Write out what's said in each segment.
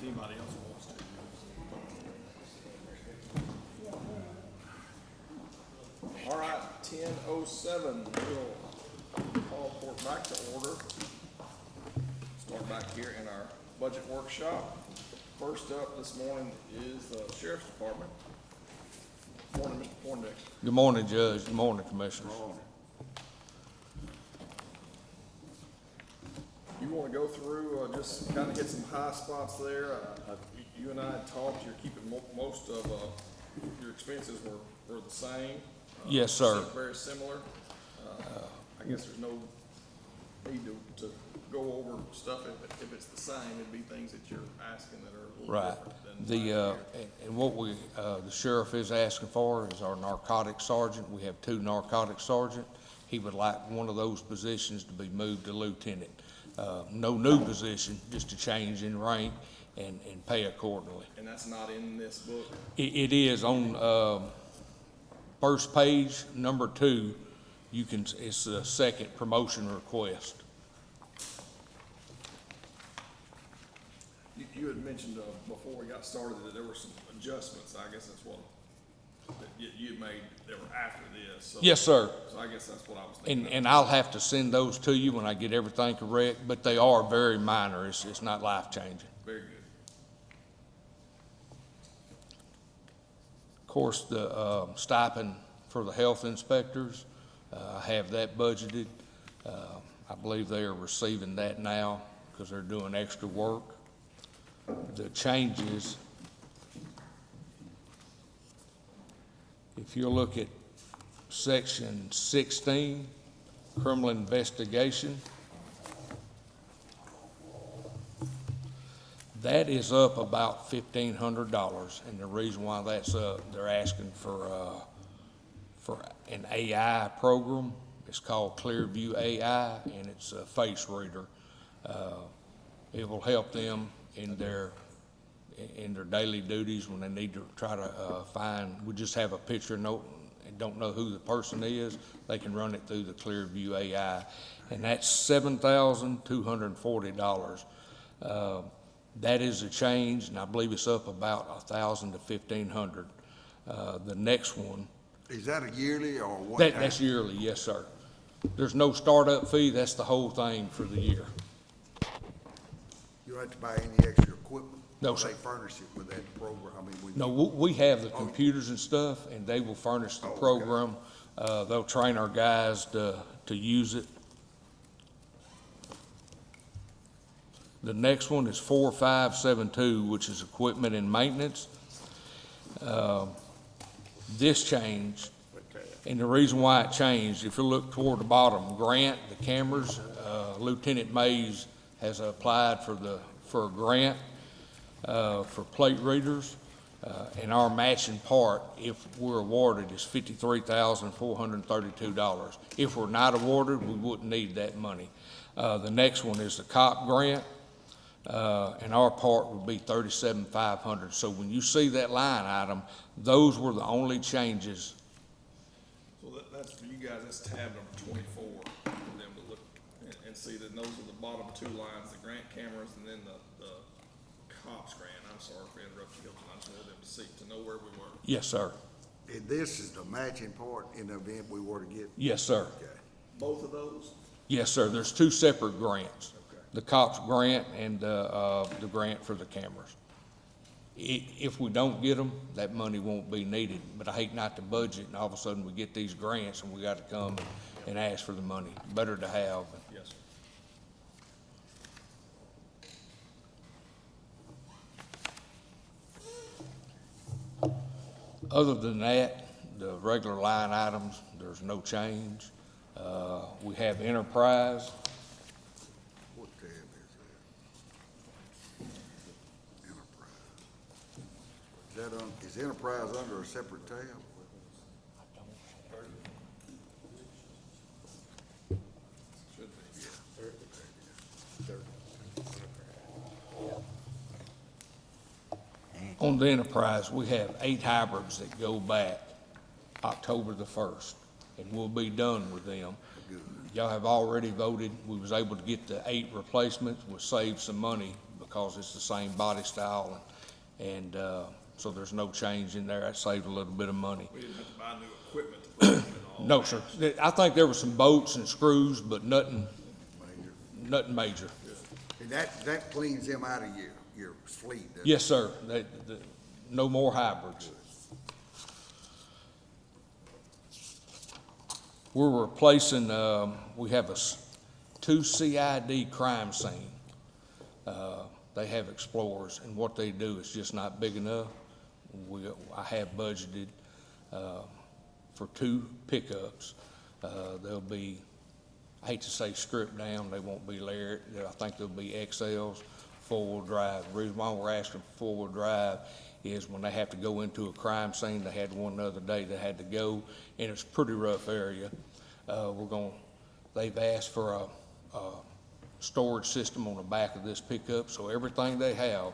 anybody else wants to. All right, 10:07, we'll call court back to order. Start back here in our budget workshop. First up this morning is the Sheriff's Department. Morning, Mr. Poindexter. Good morning, Judge. Good morning, Commissioners. You want to go through, just kind of hit some high spots there? You and I had talked, you're keeping most of, your expenses were the same. Yes, sir. Very similar. I guess there's no need to go over stuff if it's the same. It'd be things that you're asking that are a little Right. different than last year. And what the sheriff is asking for is our narcotics sergeant. We have 2 narcotics sergeant. He would like one of those positions to be moved to lieutenant. No new position, just a change in rank and pay accordingly. And that's not in this book? It is on, first page, number 2, it's the second promotion request. You had mentioned before we got started that there were some adjustments. I guess that's what that you had made that were after this. So, Yes, sir. So I guess that's what I was thinking. And I'll have to send those to you when I get everything correct, but they are very minor. It's not life-changing. Very good. Of course, the stipend for the health inspectors, I have that budgeted. I believe they are receiving that now because they're doing extra work. The changes, if you look at section 16, criminal investigation, that is up about $1,500, and the reason why that's up, they're asking for an AI program. It's called Clearview AI, and it's a face reader. It will help them in their daily duties when they need to try to find. We just have a picture note and don't know who the person is. They can run it through the Clearview AI, and that's $7,240. That is a change, and I believe it's up about $1,000 to $1,500. The next one. Is that a yearly or one time? That's yearly, yes, sir. There's no startup fee. That's the whole thing for the year. You don't have to buy any extra equipment? No, Or sir. they furnish it with that program? I mean, No, we have the computers and stuff, and they will furnish the Oh, okay. program. They'll train our guys to use it. The next one is 4572, which is equipment and maintenance. This changed, and the reason why it changed, if you look toward the bottom, grant, the cameras, Lieutenant Mays has applied for a grant for plate readers, and our matching part, if we're awarded, is $53,432. If we're not awarded, we wouldn't need that money. The next one is the cop grant, and our part would be $37,500. So when you see that line item, those were the only changes. So that's for you guys, that's tab number 24, for them to look and see that those are the bottom 2 lines, the grant cameras and then the cops grant. I'm sorry for interrupting, Hilton. I just wanted them to see, to know where we were. Yes, sir. And this is the matching part in the event we were to get? Yes, sir. Okay. Both of those? Yes, sir. There's 2 separate grants. Okay. The cops grant and the grant for the cameras. If we don't get them, that money won't be needed, but I hate not to budget and all of a sudden we get these grants and we got to come and ask for the money. Better to have. Yes, sir. Other than that, the regular line items, there's no change. We have enterprise. What tab is that? Enterprise. Is enterprise under a separate tab? Should be. On the enterprise, we have 8 hybrids that go back October the 1st, and we'll be done with them. Y'all have already voted. We was able to get the 8 replacements. We'll save some money because because it's the same body style, and so there's no change in there. That saved a little bit of money. We didn't have to buy new equipment to put them in all. No, sir. I think there were some bolts and screws, but nothing major. And that cleans them out of your fleet, doesn't it? Yes, sir. No more hybrids. We're replacing, we have two CID crime scene. They have Explorers, and what they do is just not big enough. I have budgeted for 2 pickups. They'll be, I hate to say stripped down, they won't be Lariat. I think they'll be XLs, 4-wheel drive. The reason why we're asking for 4-wheel drive is when they have to go into a crime scene. They had one the other day that had to go, and it's a pretty rough area. They've asked for a storage system on the back of this pickup, so everything they have,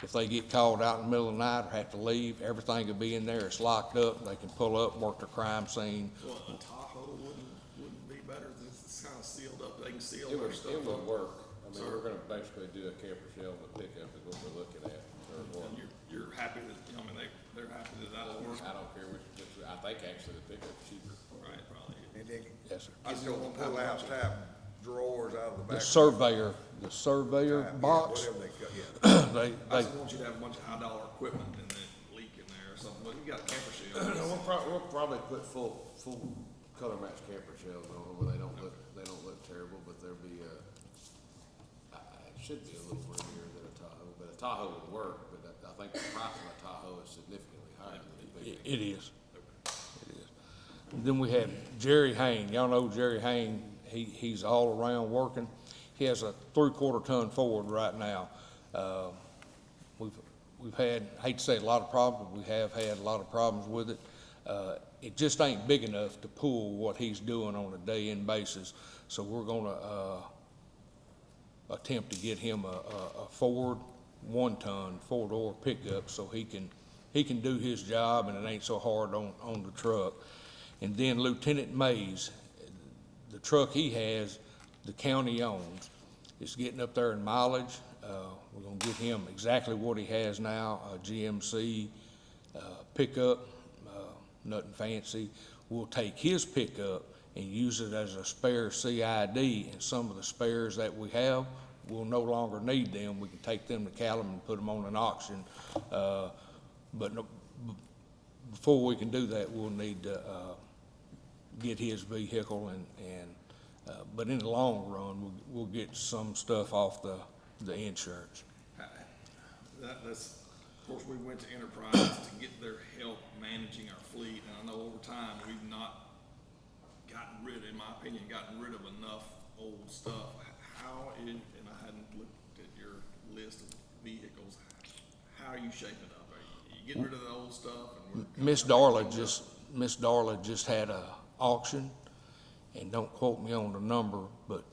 if they get called out in the middle of the night or have to leave, everything will be in there. It's locked up. They can pull up, work the crime scene. Well, a Tahoe wouldn't be better, it's kind of sealed up, they can seal It their would, stuff it would up. work. I mean, we're gonna basically do a camper shell and a pickup is what we're looking at. And you're happy that, I mean, they're happy that that'll work. I don't care which, I think actually the pickup's cheaper. Right, probably. And then Yes, sir. just don't pull out type drawers out of the back. The surveyor Yeah, box, whatever they cut, yeah. they, I just want you to have a bunch of high dollar equipment and then leak in there or something, but you got a camper shell. We'll probably put full color match camper shells on them where they don't look terrible, but there'll be it should be a little roomier than a Tahoe, but a Tahoe would work, but I think the price of a Tahoe is significantly higher than a big. it is. It is. Then we have Jerry Hain. Y'all know Jerry Hain, he's all around working. He has a 3/4 ton Ford right now. We've had, I hate to say a lot of problems, but we have had a lot of problems with it. It just ain't big enough to pull what he's doing on a day-in basis. So we're gonna, attempt to get him a Ford 1-ton 4-door pickup so he can do his job and it ain't so hard on the truck. And then Lieutenant Mays, the truck he has, the county owns. It's getting up there in mileage. We're gonna get him exactly what he has now, a GMC pickup, nothing fancy. We'll take his pickup and use it as a spare CID, and some of the spares that we have, we'll no longer need them. We can take them to Callum and put them on an auction. Before we can do that, we'll need to get his vehicle but in the long run, we'll get some stuff off the insurance. That's, of course, we went to Enterprise to get their help managing our fleet, and I know over time, we've not in my opinion, gotten rid of enough old stuff. How, and I hadn't looked at your list of vehicles, how are you shaping up? Are you getting rid of the old stuff? And Miss Darla just had a auction, and don't quote me on the number, but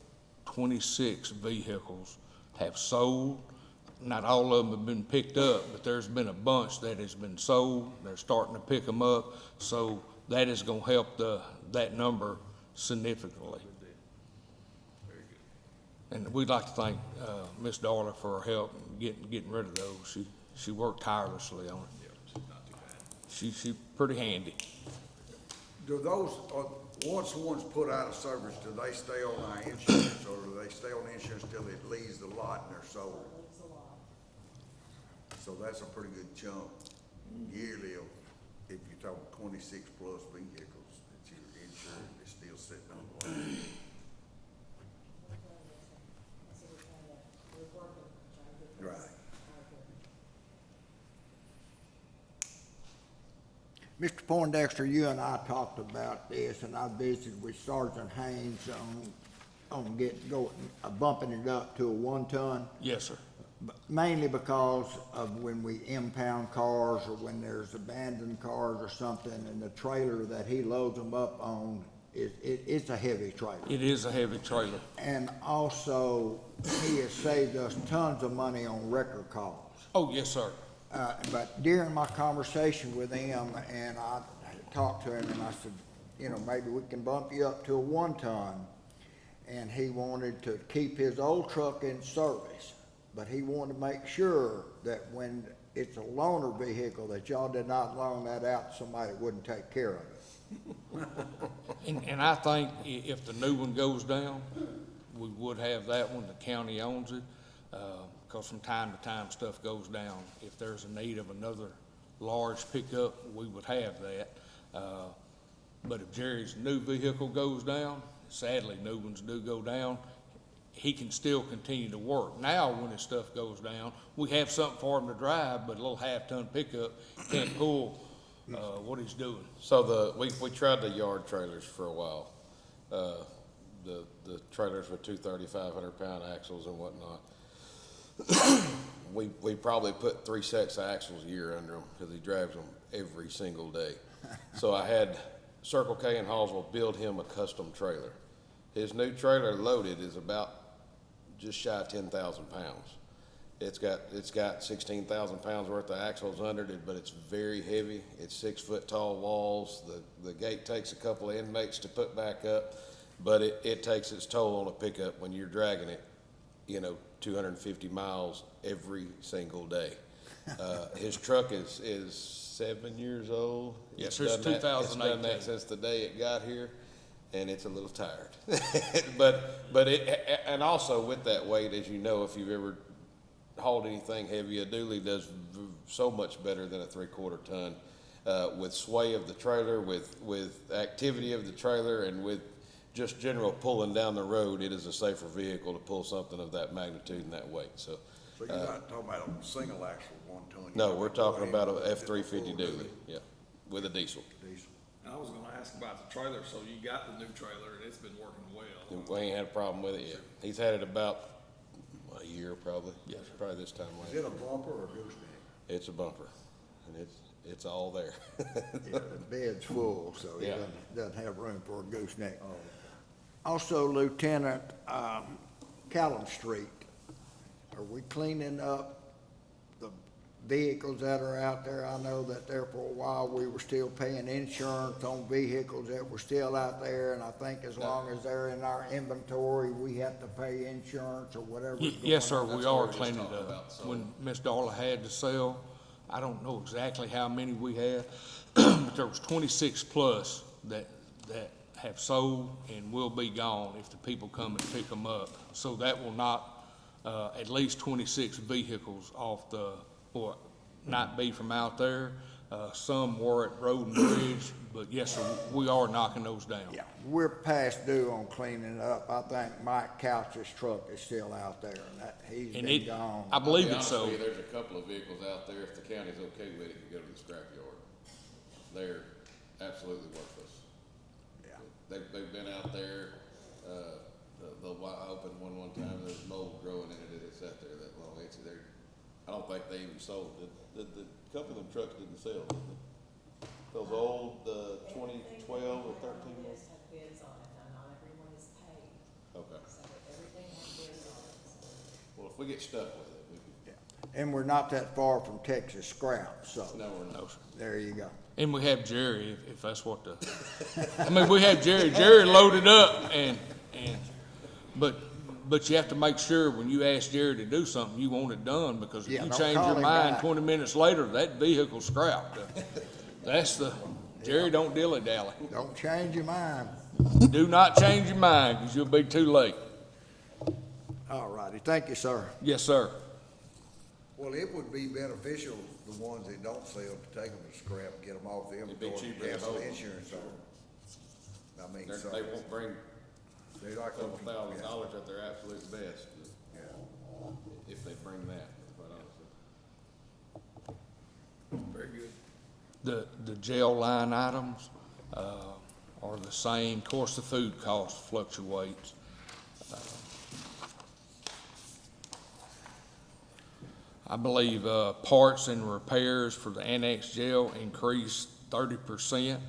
26 vehicles have sold. Not all of them have been picked up, but there's been a bunch that has been sold. They're starting to pick them up, so that is gonna help that number significantly. Very good. And we'd like to thank Miss Darla for her help in getting rid of those. She worked tirelessly on it. Yeah, it's not too bad. She's pretty handy. Do those, once one's put out of service, do they stay on our insurance, or do they stay on insurance till it leaves the lot and they're sold? So that's a pretty good chunk yearly of, if you're talking 26 plus vehicles that you're insured, they're still sitting on the lot. Right. Mr. Poindexter, you and I talked about this, and I visited with Sergeant Haynes on bumping it up to a 1-ton, Yes, sir. mainly because of when we impound cars or when there's abandoned cars or something, and the trailer that he loads them up on, it's a heavy trailer. It is a heavy trailer. And also, he has saved us tons of money on record calls. Oh, yes, sir. But during my conversation with him, and I talked to him, and I said, maybe we can bump you up to a 1-ton. And he wanted to keep his old truck in service, but he wanted to make sure that when it's a loaner vehicle, that y'all did not loan that out to somebody that wouldn't take care of it. And I think if the new one goes down, we would have that one, the county owns it, because from time to time, stuff goes down. If there's a need of another large pickup, we would have that. But if Jerry's new vehicle goes down, sadly, new ones do go down, he can still continue to work. Now, when his stuff goes down, we have something for him to drive, but a little half-ton pickup can't pull, what he's doing. So we tried the yard trailers for a while. The trailers with 500-pound axles and whatnot. We probably put 3 sets of axles a year under them because he drives them every single day. So I had Circle K in Hallsville build him a custom trailer. His new trailer loaded is about just shy of 10,000 pounds. It's got 16,000 pounds worth of axles under it, but it's very heavy. It's 6 foot tall walls. The gate takes a couple of inmates to put back up, but it takes its toll on a pickup when you're dragging it, 250 miles every single day. His truck is 7 years old. Yes, It's it's done that- 2018. It's done that since the day it got here, and it's a little tired. But and also with that weight, as you know, if you've ever hauled anything heavy, a dually does so much better than a 3/4 ton. With sway of the trailer, with activity of the trailer, and with just general pulling down the road, it is a safer vehicle to pull something of that magnitude and that weight, so. So you're not talking about a single axle 1 ton? No, we're talking about a F-350 dually, yeah, with a diesel. Diesel. I was gonna ask about the trailer, so you got the new trailer and it's been working well. We ain't had a problem with it yet. He's had it about a year, probably. Yes. Probably this time last Is it year. a bumper or a gooseneck? It's a bumper, and it's all there. Yeah, the bed's full, so he Yeah. doesn't have room for a gooseneck. Also, Lieutenant, Callum Street, are we cleaning up the vehicles that are out there? I know that there for a while, we were still paying insurance on vehicles that were still out there, and I think as long as they're in our inventory, we have to pay insurance or whatever. is Yes, sir, That's we what are we're just cleaning it talking up. about, so- When Miss Darla had to sell, I don't know exactly how many we had, but there was 26 plus that have sold and will be gone if the people come and pick them up. So that will knock, at least 26 vehicles off or not be from out there. Some were at Road and Bridge, but yes, sir, we are knocking those down. Yeah, we're past due on cleaning up. I think Mike Couch's truck is still out there, and he's And been it, gone. I believe I'll be it's honest so. with you, there's a couple of vehicles out there, if the county's okay with it, you go to the scrapyard. They're absolutely worthless. Yeah. They've been out there, I opened one time, there's mold growing in it, and it sat there that long. I don't think they even sold it. The couple of them trucks didn't sell, did they? Those old, 2012 or 13 Everything ones? have bids on it, now not everyone is paid, Okay. so everything has bids on it, so. Well, if we get stuck with it, we can, And we're not that far from Texas scrap, so no, we're not. there you go. And we have Jerry, if that's what we have Jerry loaded up but you have to make sure when you ask Jerry to do something, you want it done, because if Yeah, you don't change call your him mind back. 20 minutes later, that vehicle's scrapped. Jerry don't dilly-dally. Don't change your mind. Do not change your mind, because you'll be too late. All righty, thank you, sir. Yes, sir. Well, it would be beneficial, the ones that don't sell, to take them to scrap, and get them off the It'd be inventory, cheaper to cancel hold them. insurance on them. I mean, so, They won't bring they're a not couple gonna. $1,000s at their absolute best, Yeah. if they bring that, quite honestly. Very good. The jail line items are the same. Of course, the food cost fluctuates. I believe parts and repairs for the annex jail increased 30%.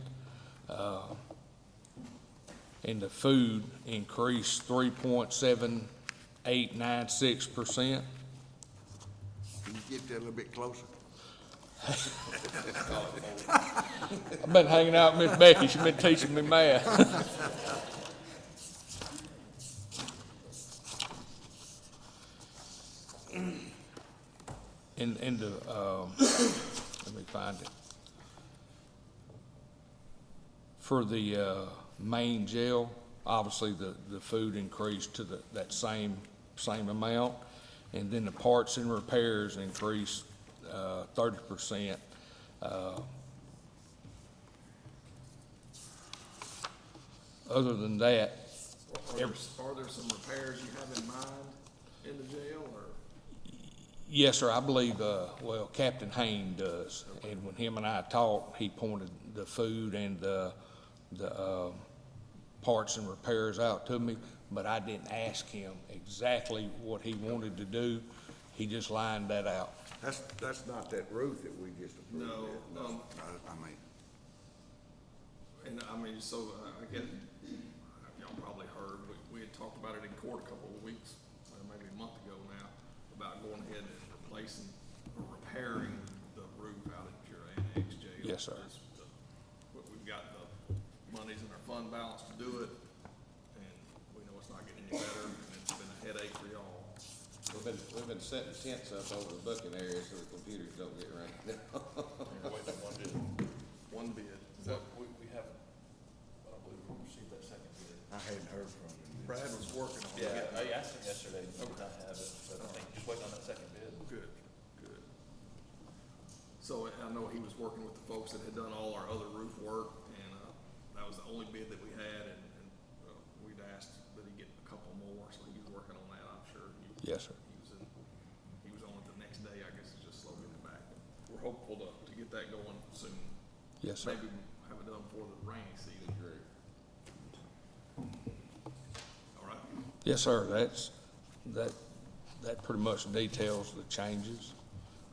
And the food increased 3.7896%. Can you get that a little bit closer? I've been hanging out with Miss Becky, she's been teaching me math. in the, let me find it. For the, main jail, obviously the food increased to that same amount. And then the parts and repairs increased, 30%. Other than that, Are there some repairs you have in mind in the jail, or? yes, sir, I believe, well, Captain Hayne does. And when him and I talked, he pointed the food and the parts and repairs out to me, but I didn't ask him exactly what he wanted to do. He just lined that out. That's not that roof that we just approved. No, yet. I mean, And I mean, so I get, y'all probably heard, we had talked about it in court a couple of weeks, maybe a month ago now, about going ahead and replacing or repairing the roof out at your annex jail. Yes, sir. We've got the monies in our fund balance to do it, and we know it's not getting any better, and it's been a headache for y'all. We've been setting tents up over the booking area so the computers don't get run down. You're waiting on one bid. One bid. We haven't, I don't believe we received that second bid. I hadn't heard from him. Brad was working on it. Yeah, I asked him yesterday, he did not have it, but I think just waiting on that second bid. Good, good. So I know he was working with the folks that had done all our other roof work, and, that was the only bid that we had, and we'd asked that he get a couple more, so he was working on that, I'm sure. Yes, sir. He was on it the next day, I guess it's just slow getting back. We're hopeful to get that going soon. Yes, sir. Maybe have it done before the rainy season. Great. All right? Yes, sir, that pretty much details the changes.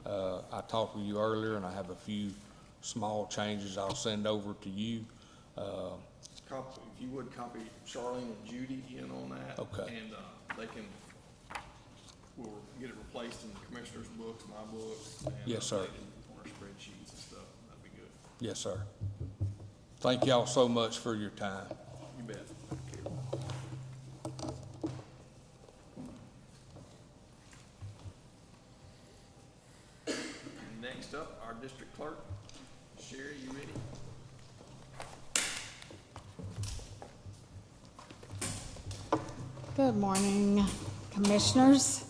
I talked with you earlier, and I have a few small changes I'll send over to you. If you would, copy Charlene and Judy in on that. Okay. And, they can, we'll get it replaced in the commissioner's books, my books. And Yes, sir. updated on our spreadsheets and stuff, that'd be good. Yes, sir. Thank y'all so much for your time. You bet. Next up, our district clerk. Sherry, you ready? Good morning, Commissioners.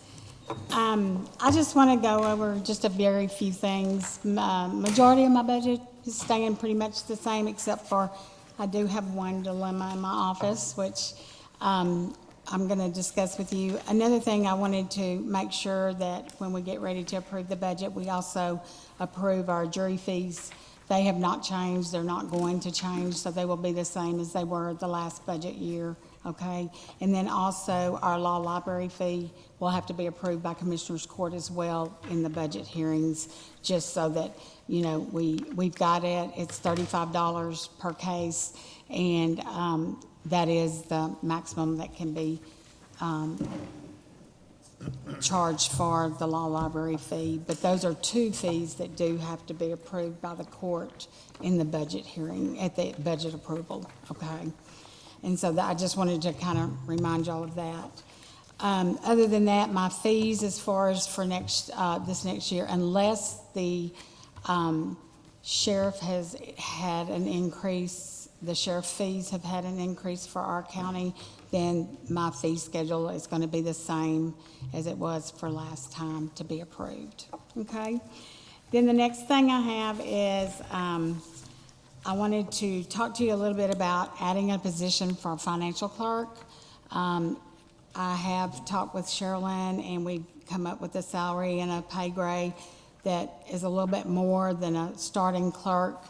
I just want to go over just a very few things. Majority of my budget is staying pretty much the same, except for I do have one dilemma in my office, which I'm going to discuss with you. Another thing, I wanted to make sure that when we get ready to approve the budget, we also approve our jury fees. They have not changed, they're not going to change, so they will be the same as they were the last budget year, okay? And then also, our law library fee will have to be approved by Commissioners Court as well in the budget hearings, just so that, you know, we've got it. It's $35 per case, and that is the maximum that can be charged for the law library fee. But those are two fees that do have to be approved by the court in the budget hearing, at the budget approval, okay? And so I just wanted to kind of remind y'all of that. Other than that, my fees as far as for this next year, unless the sheriff has had an increase, the sheriff fees have had an increase for our county, then my fee schedule is going to be the same as it was for last time to be approved, okay? Then the next thing I have is I wanted to talk to you a little bit about adding a position for a financial clerk. I have talked with Sherilyn, and we've come up with a salary and a pay grade that is a little bit more than a starting clerk,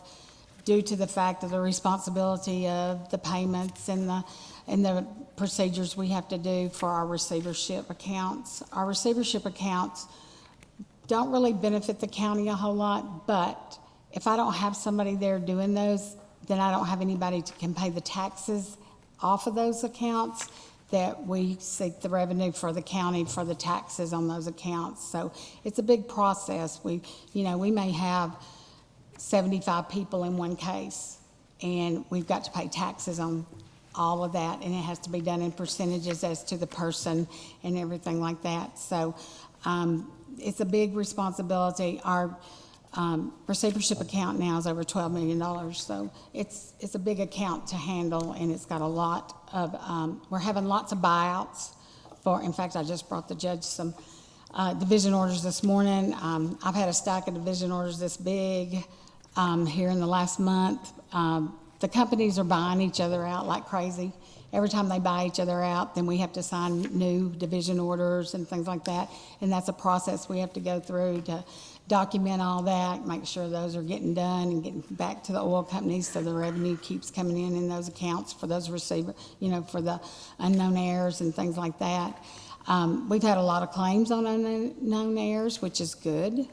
due to the fact of the responsibility of the payments and the procedures we have to do for our receivership accounts. Our receivership accounts don't really benefit the county a whole lot, but if I don't have somebody there doing those, then I don't have anybody to can pay the taxes off of those accounts, that we seek the revenue for the county for the taxes on those accounts. So it's a big process. We may have 75 people in one case, and we've got to pay taxes on all of that, and it has to be done in percentages as to the person and everything like that. So it's a big responsibility. Our receivership account now is over $12 million, so it's a big account to handle, and it's got a lot of, we're having lots of buyouts for, in fact, I just brought the judge some division orders this morning. I've had a stack of division orders this big here in the last month. The companies are buying each other out like crazy. Every time they buy each other out, then we have to sign new division orders and things like that. And that's a process we have to go through to document all that, make sure those are getting done and getting back to the oil companies so the revenue keeps coming in those accounts for those receivers, for the unknown heirs and things like that. We've had a lot of claims on unknown heirs, which is good.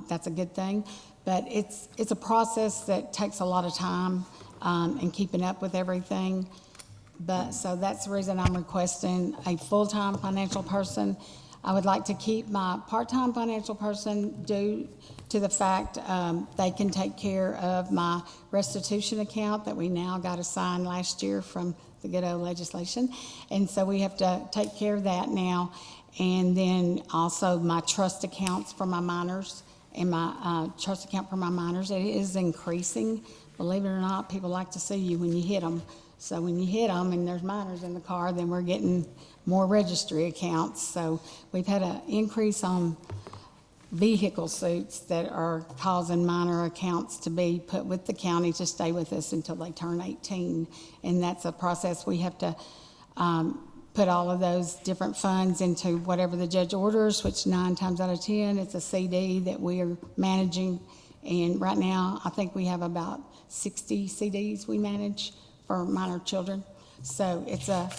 That's a good thing. But it's a process that takes a lot of time and keeping up with everything. But, so that's the reason I'm requesting a full-time financial person. I would like to keep my part-time financial person due to the fact they can take care of my restitution account that we now got assigned last year from the good old legislation. And so we have to take care of that now. And then also my trust accounts for my minors and my trust account for my minors. It is increasing. Believe it or not, people like to see you when you hit them. So when you hit them and there's minors in the car, then we're getting more registry accounts. So we've had an increase on vehicle suits that are causing minor accounts to be put with the county to stay with us until they turn 18. And that's a process we have to put all of those different funds into whatever the judge orders, which 9 times out of 10, it's a CD that we are managing. And right now, I think we have about 60 CDs we manage for minor children. So it's a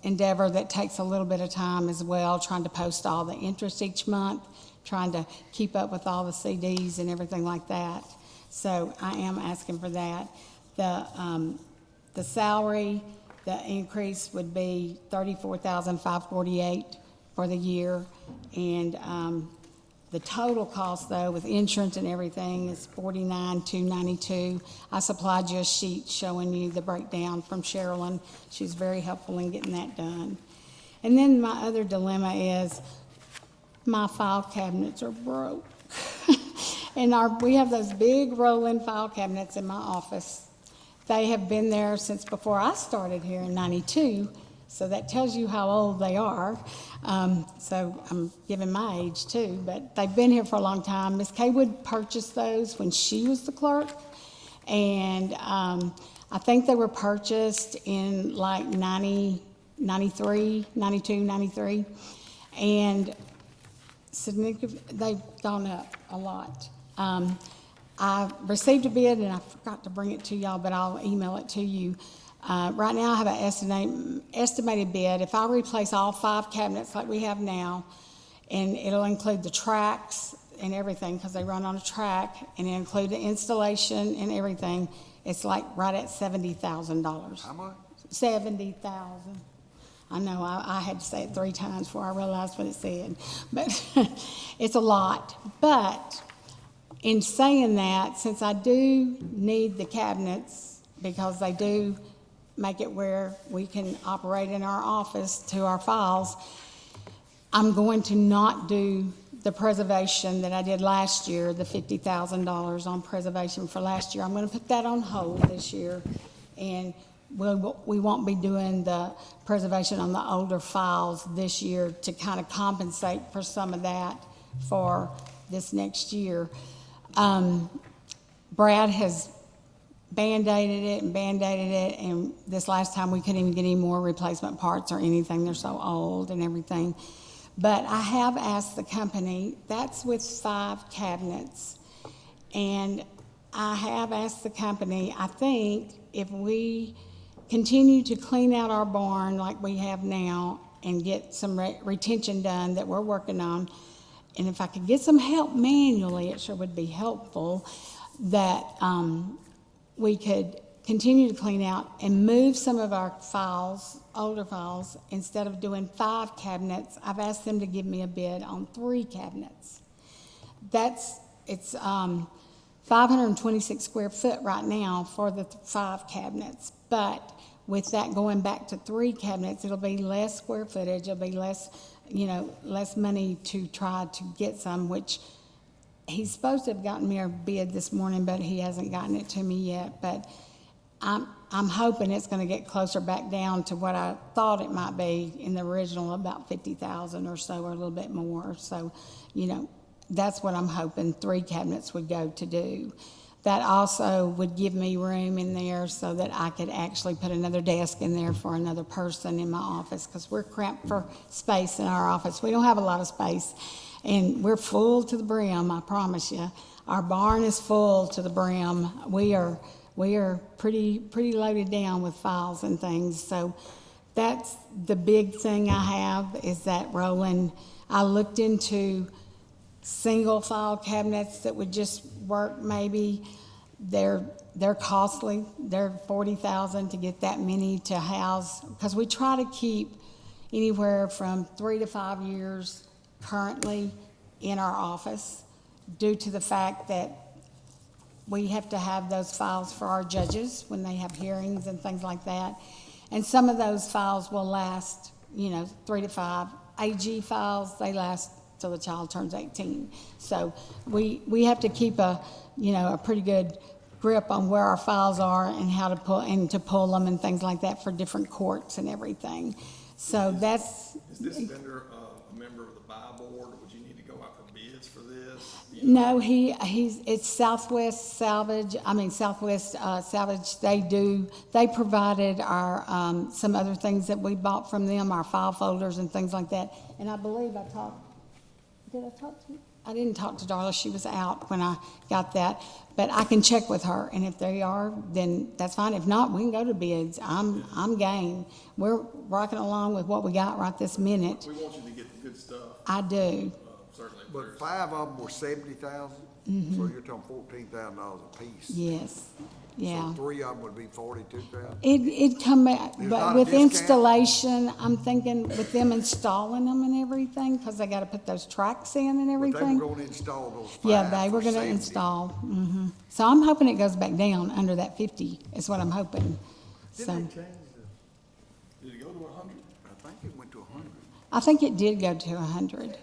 endeavor that takes a little bit of time as well, trying to post all the interest each month, trying to keep up with all the CDs and everything like that. So I am asking for that. The salary, the increase would be $34,548 for the year, and the total cost, though, with insurance and everything, is $49,292. I supplied you a sheet showing you the breakdown from Sherilyn. She's very helpful in getting that done. And then my other dilemma is my file cabinets are broke. And we have those big roll-in file cabinets in my office. They have been there since before I started here in '92. So that tells you how old they are. So I'm giving my age too, but they've been here for a long time. Ms. Kaywood purchased those when she was the clerk. And I think they were purchased in like 93. And they've gone up a lot. I received a bid and I forgot to bring it to y'all, but I'll email it to you. Right now, I have an estimated bid. If I replace all 5 cabinets like we have now, and it'll include the tracks and everything, because they run on a track, and it include the installation and everything, it's like right at $70,000. How much? 70,000. I know, I had to say it 3 times before I realized what it said, but it's a lot. But in saying that, since I do need the cabinets, because they do make it where we can operate in our office to our files, I'm going to not do the preservation that I did last year, the $50,000 on preservation for last year. I'm going to put that on hold this year, and we won't be doing the preservation on the older files this year to kind of compensate for some of that for this next year. Brad has Band-Aided it, and this last time we couldn't even get any more replacement parts or anything. They're so old and everything. But I have asked the company, that's with 5 cabinets, and I have asked the company, I think if we continue to clean out our barn like we have now and get some retention done that we're working on, and if I could get some help manually, it sure would be helpful, that we could continue to clean out and move some of our files, older files, instead of doing 5 cabinets. I've asked them to give me a bid on 3 cabinets. It's 526 square foot right now for the 5 cabinets, but with that going back to 3 cabinets, it'll be less square footage, it'll be less less money to try to get some, which he's supposed to have gotten me a bid this morning, but he hasn't gotten it to me yet. But I'm hoping it's gonna get closer back down to what I thought it might be in the original, about 50,000 or so, or a little bit more. So, that's what I'm hoping 3 cabinets would go to do. That also would give me room in there so that I could actually put another desk in there for another person in my office, because we're cramped for space in our office. We don't have a lot of space, and we're full to the brim, I promise you. Our barn is full to the brim. We are pretty loaded down with files and things. So that's the big thing I have, is that rolling. I looked into single file cabinets that would just work maybe. They're costly. They're 40,000 to get that many to house, because we try to keep anywhere from 3 to 5 years currently in our office, due to the fact that we have to have those files for our judges when they have hearings and things like that. And some of those files will last, 3 to 5. AG files, they last till the child turns 18. So we have to keep a pretty good grip on where our files are and how to pull them and things like that for different courts and everything. So that's. Is this vendor a member of the buy board? Would you need to go out for bids for this? No, it's Southwest Salvage. They provided our, some other things that we bought from them, our file folders and things like that. And I believe did I talk to you? I didn't talk to Darla, she was out when I got that, but I can check with her, and if they are, then that's fine. If not, we can go to bids. I'm game. We're rocking along with what we got right this minute. We want you to get the good stuff, I do. certainly. if But there's- 5 of them were 70,000, so you're talking $14,000 a piece. Yes, yeah. So 3 of them would be 42,000. It'd come back, There's but not a with discount? installation, I'm thinking with them installing them and everything, because they gotta put those tracks in and But they everything. were gonna install those 5 Yeah, they were for gonna 70. install, So I'm hoping it goes back down under that 50, is what I'm hoping. So, Did it go to 100? I think it went to 100. I think it did go to 100.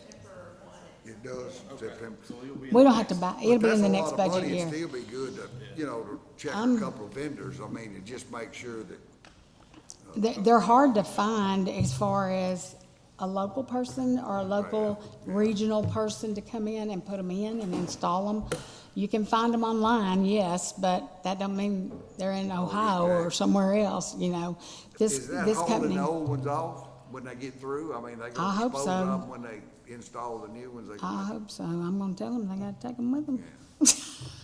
It does, September. So you'll be. We don't have to buy, it'll But be in the that's next a lot of budget money. year. It'd still be good to, to check a couple of vendors. I mean, to just make sure that, They're hard to find as far as a local person or a local regional person to come in and put them in and install them. You can find them online, yes, but that don't mean they're in Ohio or somewhere else, This is that hauling company, the old ones off when they get through? I mean, they I gonna hope dispose so. of them when they install the new ones? I hope so. I'm gonna tell them they gotta take them with them.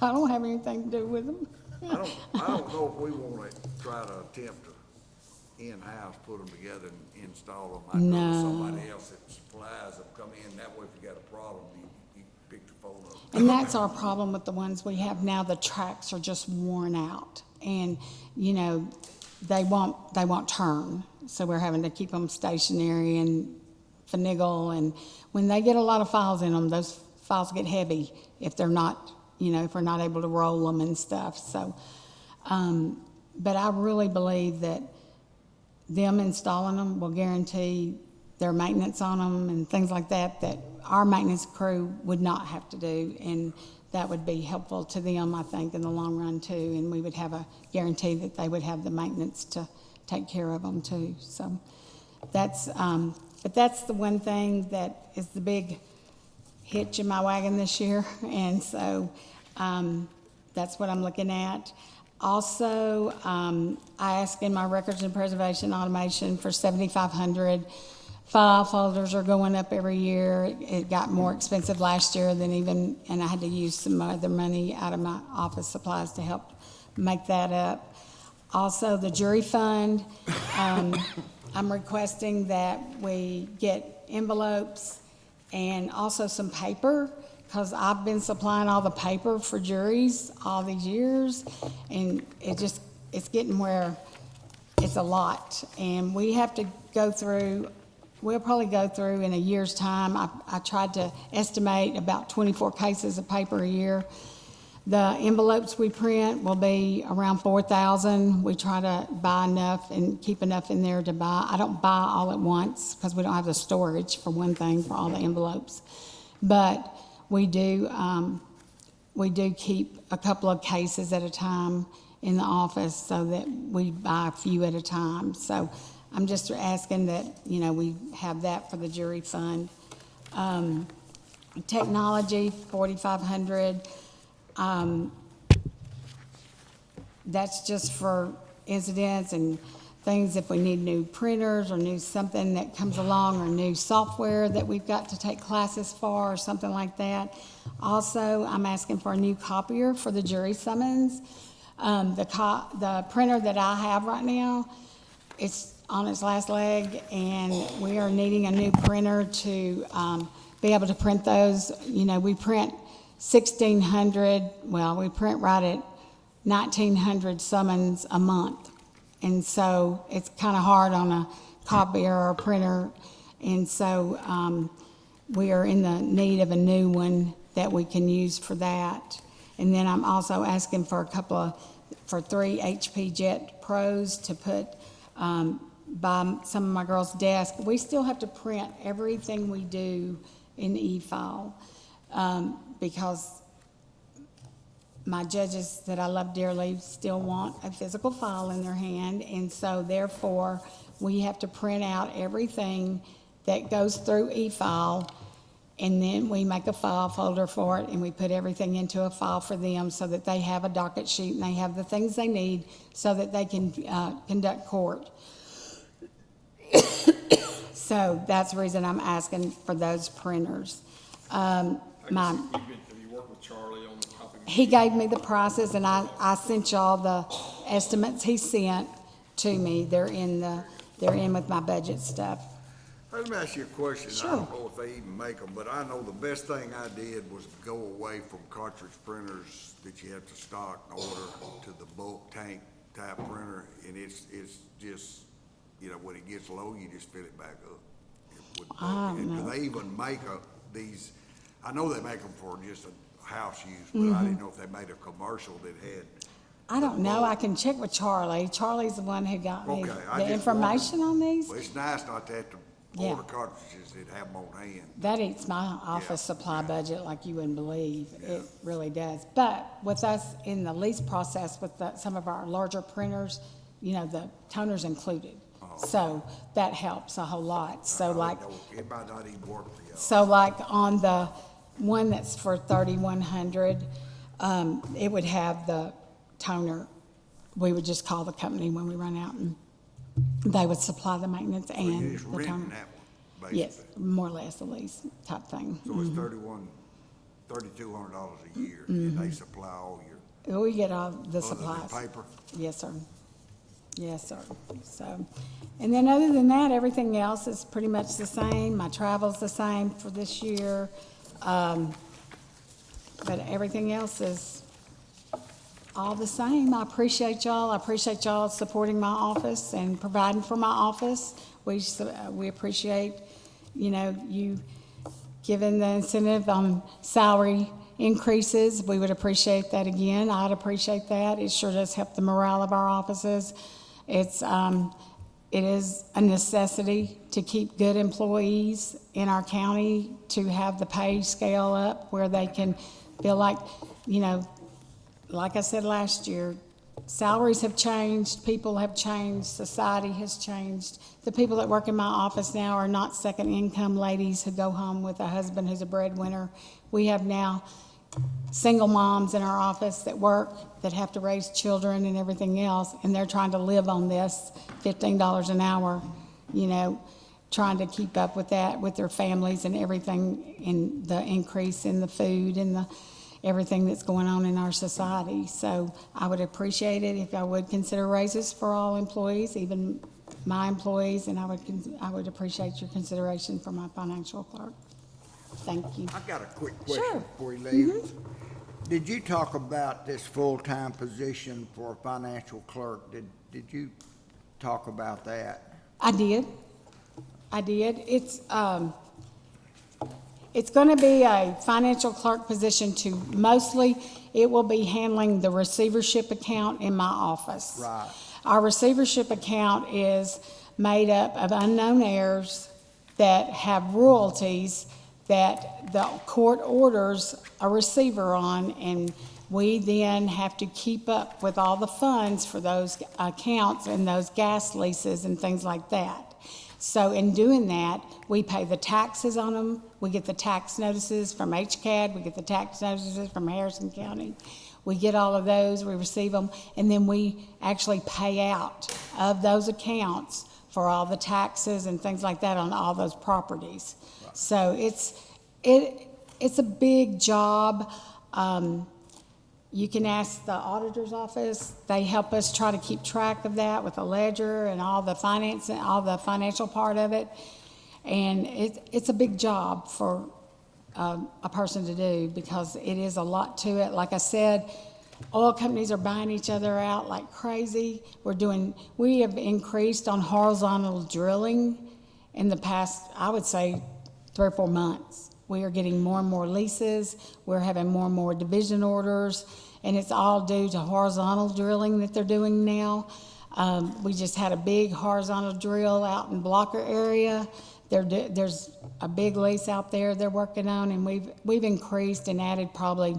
I don't have anything to do with them. I don't know if we wanna try to attempt to in-house put them together and install them. I'd No. rather somebody else that supplies them come in, that way if you got a problem, you pick the phone up. And that's our problem with the ones we have now. The tracks are just worn out, and they won't turn. So we're having to keep them stationary and finagle. And when they get a lot of files in them, those files get heavy if they're not, if we're not able to roll them and stuff. So, but I really believe that them installing them will guarantee their maintenance on them and things like that, that our maintenance crew would not have to do. And that would be helpful to them, I think, in the long run too. And we would have a guarantee that they would have the maintenance to take care of them too. So that's, but that's the one thing that is the big hitch in my wagon this year. And so, that's what I'm looking at. Also, I asked in my records and preservation automation for 7,500. File folders are going up every year. It got more expensive last year and I had to use some other money out of my office supplies to help make that up. Also, the jury fund, I'm requesting that we get envelopes and also some paper, because I've been supplying all the paper for juries all these years, and it's getting where it's a lot. And we have to go through, we'll probably go through in a year's time. I tried to estimate about 24 cases of paper a year. The envelopes we print will be around 4,000. We try to buy enough and keep enough in there to buy. I don't buy all at once because we don't have the storage, for one thing, for all the envelopes. But we do keep a couple of cases at a time in the office so that we buy a few at a time. So I'm just asking that, you know, we have that for the jury fund. Technology, 4,500. That's just for incidents and things if we need new printers or new something that comes along or new software that we've got to take classes for or something like that. Also, I'm asking for a new copier for the jury summons. The printer that I have right now, it's on its last leg, and we are needing a new printer to be able to print those. You know, we print 1,600, well, we print right at 1,900 summons a month. And so it's kind of hard on a copier or a printer. And so we are in the need of a new one that we can use for that. And then I'm also asking for for 3 HP Jet Pros to put by some of my girls' desks. We still have to print everything we do in e-file because my judges that I love dearly still want a physical file in their hand, and so therefore we have to print out everything that goes through e-file, and then we make a file folder for it, and we put everything into a file for them so that they have a docket sheet and they have the things they need so that they can conduct court. So that's the reason I'm asking for those printers. Have you worked with Charlie on the copy? He gave me the prices, and I sent y'all the estimates he sent to me. They're in with my budget stuff. Let me ask you a question. Sure. I don't know if they even make them, but I know the best thing I did was go away from cartridge printers that you have to stock and order to the bulk tank type printer, and it's just, you know, when it gets low, you just fill it back up. Do they even make these? I know they make them for just a house use, but I didn't know if they made a commercial that had. I don't know. I can check with Charlie. Charlie's the one who got me Okay, I the just information on these. Well, it's nice not to have to Yeah. order cartridges that have them on hand. That eats my office supply budget like you wouldn't believe. It really does. But with us in the lease process with some of our larger printers, you know, the toner's included. So that helps a whole lot. So like, It might not even work for y'all. so like on the one that's for 3,100, it would have the toner. We would just call the company when we run out and they would supply the maintenance So you're and just the renting toner. that one, basically. Yes, more or less a lease type thing. So it's $3,200 a year, and they supply all your, We get all the other than supplies. paper? Yes, sir. Yes, sir. So, and then other than that, everything else is pretty much the same. My travel's the same for this year. But everything else is all the same. I appreciate y'all. I appreciate y'all supporting my office and providing for my office. We appreciate, you know, you giving the incentive on salary increases. We would appreciate that again. I'd appreciate that. It sure does help the morale of our offices. It is a necessity to keep good employees in our county, to have the pay scale up where they can feel like, you know, like I said last year, salaries have changed, people have changed, society has changed. The people that work in my office now are not second income ladies who go home with a husband who's a breadwinner. We have now single moms in our office that work, that have to raise children and everything else, and they're trying to live on this $15 an hour, you know, trying to keep up with that with their families and everything, and the increase in the food and the everything that's going on in our society. So I would appreciate it if I would consider raises for all employees, even my employees, and I would appreciate your consideration for my financial clerk. Thank you. I got a quick Sure. question before you leave. Did you talk about this full-time position for a financial clerk? Did you talk about that? I did. It's, It's gonna be a financial clerk position to, mostly, it will be handling the receivership account in my office. Right. Our receivership account is made up of unknown heirs that have royalties that the court orders a receiver on, and we then have to keep up with all the funds for those accounts and those gas leases and things like that. So in doing that, we pay the taxes on them, we get the tax notices from HCAD, we get the tax notices from Harrison County. We get all of those, we receive them, and then we actually pay out of those accounts for all the taxes and things like that on all those properties. So it's a big job. You can ask the auditor's office. They help us try to keep track of that with the ledger and all the finance, and all the financial part of it. And it's a big job for a person to do, because it is a lot to it. Like I said, oil companies are buying each other out like crazy. We have increased on horizontal drilling in the past, I would say, 3 or 4 months. We are getting more and more leases, we're having more and more division orders, and it's all due to horizontal drilling that they're doing now. We just had a big horizontal drill out in Blocker area. There's a big lease out there they're working on, and we've increased and added probably,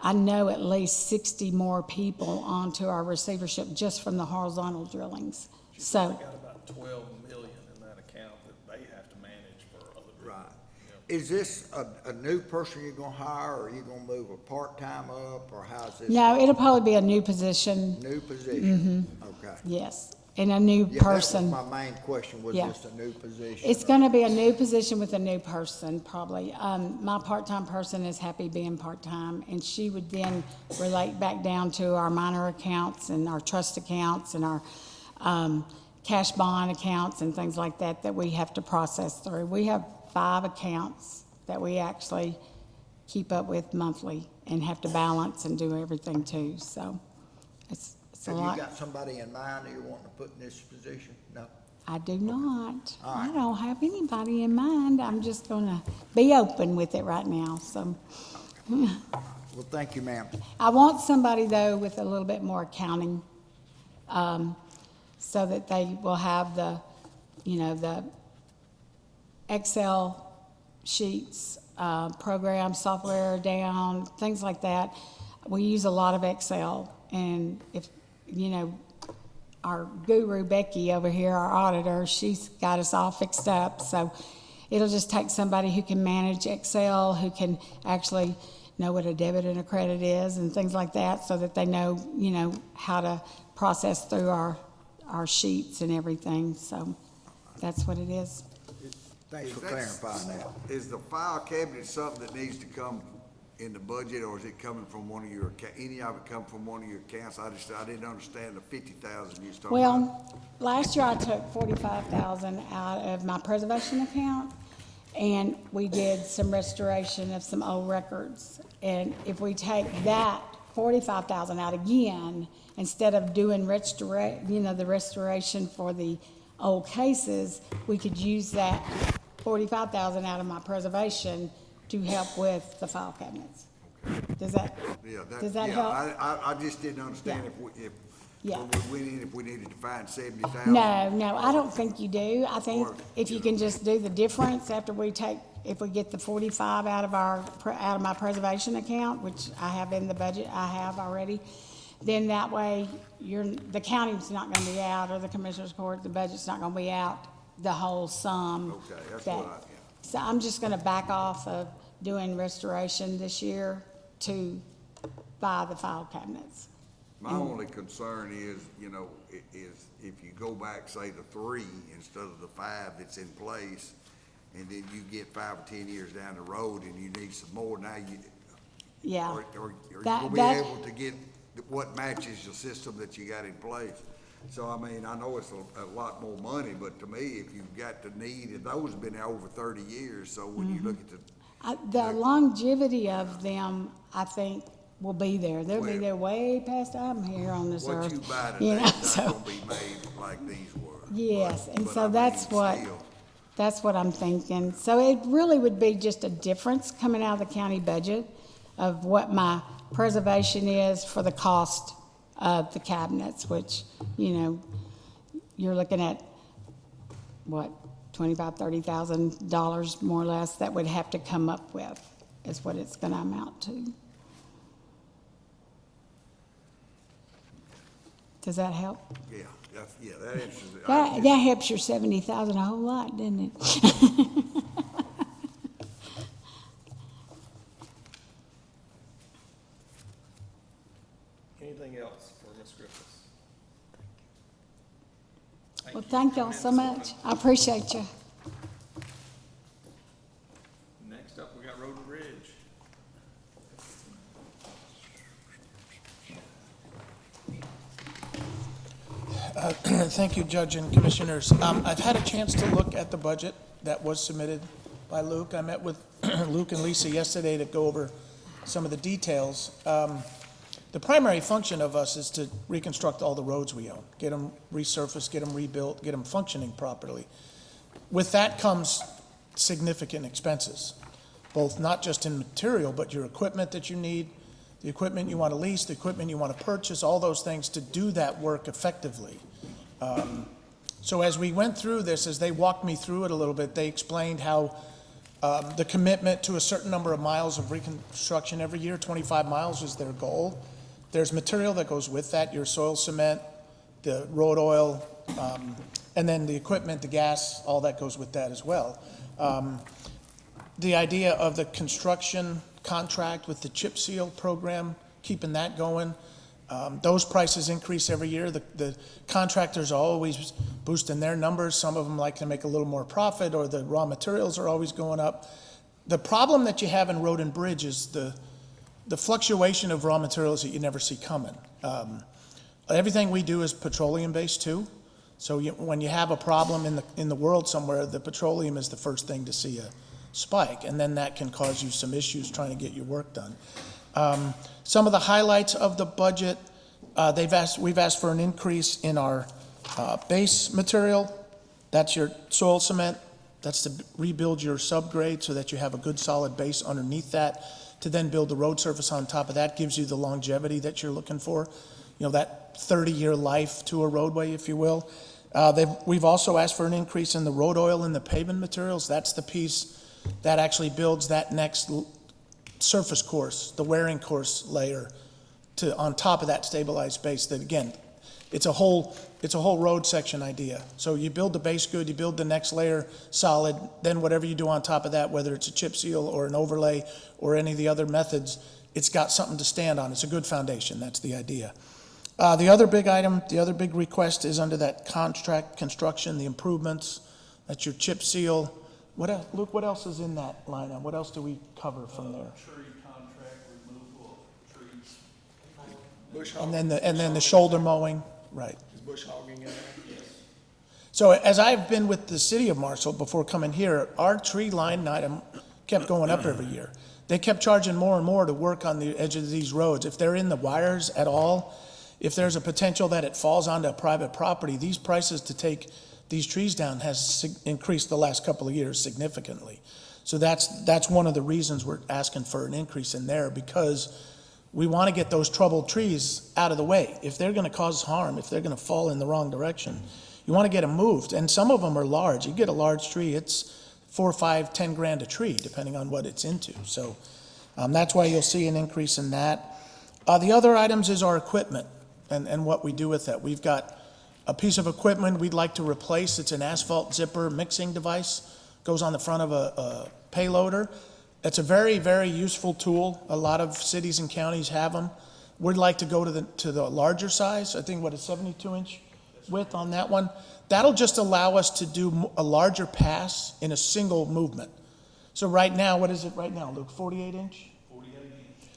I know, at least 60 more people onto our receivership just from the horizontal drillings. So, They got about 12 million in that account that they have to manage for other people. Right. Is this a new person you're gonna hire, or are you gonna move a part-time up, or how's this? no, it'll probably be a new position, New position? Okay. yes, and a new Yeah, that person. was my main question, was Yeah. this a new position? It's gonna be a new position with a new person, probably. My part-time person is happy being part-time, and she would then relate back down to our minor accounts and our trust accounts and our, cash bond accounts and things like that, that we have to process through. We have 5 accounts that we actually keep up with monthly and have to balance and do everything too, so it's a Have lot. you got somebody in mind that you're wanting to put in this position? No? I do not. All I right. don't have anybody in mind. I'm just gonna be open with it right now, so. Well, thank you, ma'am. I want somebody, though, with a little bit more accounting, so that they will have the Excel sheets, program, software down, things like that. We use a lot of Excel, and if, our guru Becky over here, our auditor, she's got us all fixed up, so it'll just take somebody who can manage Excel, who can actually know what a debit and a credit is and things like that, so that they know, how to process through our sheets and everything, so that's what it is. Thanks for clarifying that. Is the file cabinet something that needs to come in the budget, or is it coming from one of your, any of it come from one of your accounts? I didn't understand the 50,000 you started. Well, last year I took 45,000 out of my preservation account, and we did some restoration of some old records. And if we take that 45,000 out again, instead of doing the restoration for the old cases, we could use that 45,000 out of my preservation to help with the file cabinets. Does that help? I just didn't understand Yeah. if Yeah. when we went in, if we needed to find 70,000. No, I don't think you do. I think Or, if you can just do the difference after if we get the 45 out of my preservation account, which I have in the budget, I have already, then that way the county's not gonna be out, or the commissioner's court, the budget's not gonna be out, the whole sum. Okay, that's what So I'm just gonna back off of doing restoration this year to buy the file cabinets. My only concern is, is if you go back, say, to 3 instead of the 5 that's in place, and then you get 5 or 10 years down the road and you need some more, now Yeah. or you That- gonna be that- able to get what matches the system that you got in place. So, I mean, I know it's a lot more money, but to me, if you've got the need, and those have been there over 30 years, so when you look at The longevity of them, I think, will be there. They'll be Well- there way past I'm here on this earth. what you buy you today know, is so- not gonna be made like these were. Yes, and But so I mean, that's what- still, That's what I'm thinking. So it really would be just a difference coming out of the county budget of what my preservation is for the cost of the cabinets, which, you know, you're looking at, what, $25,000-$30,000 more or less that would have to come up with, is what it's gonna amount to. Does that help? Yeah, that answers it. That helps your 70,000 a whole lot, doesn't it? Anything else for Ms. Griffiths? Well, thank y'all so much. I appreciate you. Next up, we got Road and Bridge. Thank you, Judge and Commissioners. I've had a chance to look at the budget that was submitted by Luke. I met with Luke and Lisa yesterday to go over some of the details. The primary function of us is to reconstruct all the roads we own, get them resurfaced, get them rebuilt, get them functioning properly. With that comes significant expenses, both not just in material, but your equipment that you need, the equipment you want to lease, the equipment you want to purchase, all those things to do that work effectively. So as we went through this, as they walked me through it a little bit, they explained how the commitment to a certain number of miles of reconstruction every year, 25 miles is their goal. There's material that goes with that, your soil cement, the road oil, and then the equipment, the gas, all that goes with that as well. The idea of the construction contract with the chip seal program, keeping that going, those prices increase every year. The contractors are always boosting their numbers. Some of them like to make a little more profit, or the raw materials are always going up. The problem that you have in road and bridge is the fluctuation of raw materials that you never see coming. Everything we do is petroleum-based too. So when you have a problem in the world somewhere, the petroleum is the first thing to see a spike, and then that can cause you some issues trying to get your work done. Some of the highlights of the budget, we've asked for an increase in our base material. That's your soil cement. That's to rebuild your subgrade so that you have a good solid base underneath that, to then build the road surface on top of that. Gives you the longevity that you're looking for, that 30-year life to a roadway, if you will. We've also asked for an increase in the road oil and the pavement materials. That's the piece that actually builds that next surface course, the wearing course layer, on top of that stabilized base. That again, it's a whole road section idea. So you build the base good, you build the next layer solid, then whatever you do on top of that, whether it's a chip seal or an overlay or any of the other methods, it's got something to stand on. It's a good foundation. That's the idea. The other big item, the other big request is under that contract construction, the improvements. That's your chip seal. What else, Luke, what else is in that lineup? What else do we cover from there? Tree contract, removal of trees. Bush And hog, then the shoulder mowing, right. is bush hogging in there? Yes. So as I've been with the city of Marshall before coming here, our tree line item kept going up every year. They kept charging more and more to work on the edge of these roads. If they're in the wires at all, if there's a potential that it falls onto a private property, these prices to take these trees down has increased the last couple of years significantly. So that's one of the reasons we're asking for an increase in there, because we want to get those troubled trees out of the way. If they're going to cause harm, if they're going to fall in the wrong direction, you want to get them moved. And some of them are large. You get a large tree, it's $4, $5, $10 a tree, depending on what it's into. So that's why you'll see an increase in that. The other items is our equipment and what we do with that. We've got a piece of equipment we'd like to replace. It's an asphalt zipper mixing device. Goes on the front of a payloader. It's a very, very useful tool. A lot of cities and counties have them. We'd like to go to the larger size. I think, what, a 72-inch width on that one. That'll just allow us to do a larger pass in a single movement. So right now, what is it right now, Luke, 48-inch? 48 inch.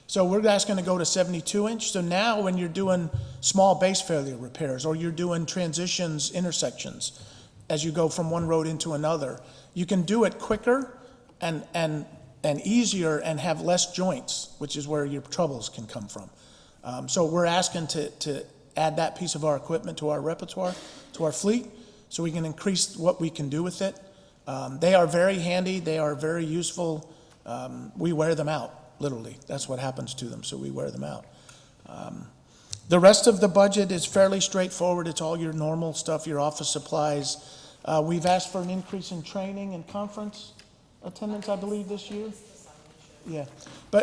So we're asking to go to 72-inch. So now when you're doing small base failure repairs, or you're doing transitions, intersections, as you go from one road into another, you can do it quicker and easier and have less joints, which is where your troubles can come from. So we're asking to add that piece of our equipment to our repertoire, to our fleet, so we can increase what we can do with it. They are very handy, they are very useful. We wear them out, literally. That's what happens to them, so we wear them out. The rest of the budget is fairly straightforward. It's all your normal stuff, your office supplies. We've asked for an increase in training and conference attendance, I believe, this year. Yeah,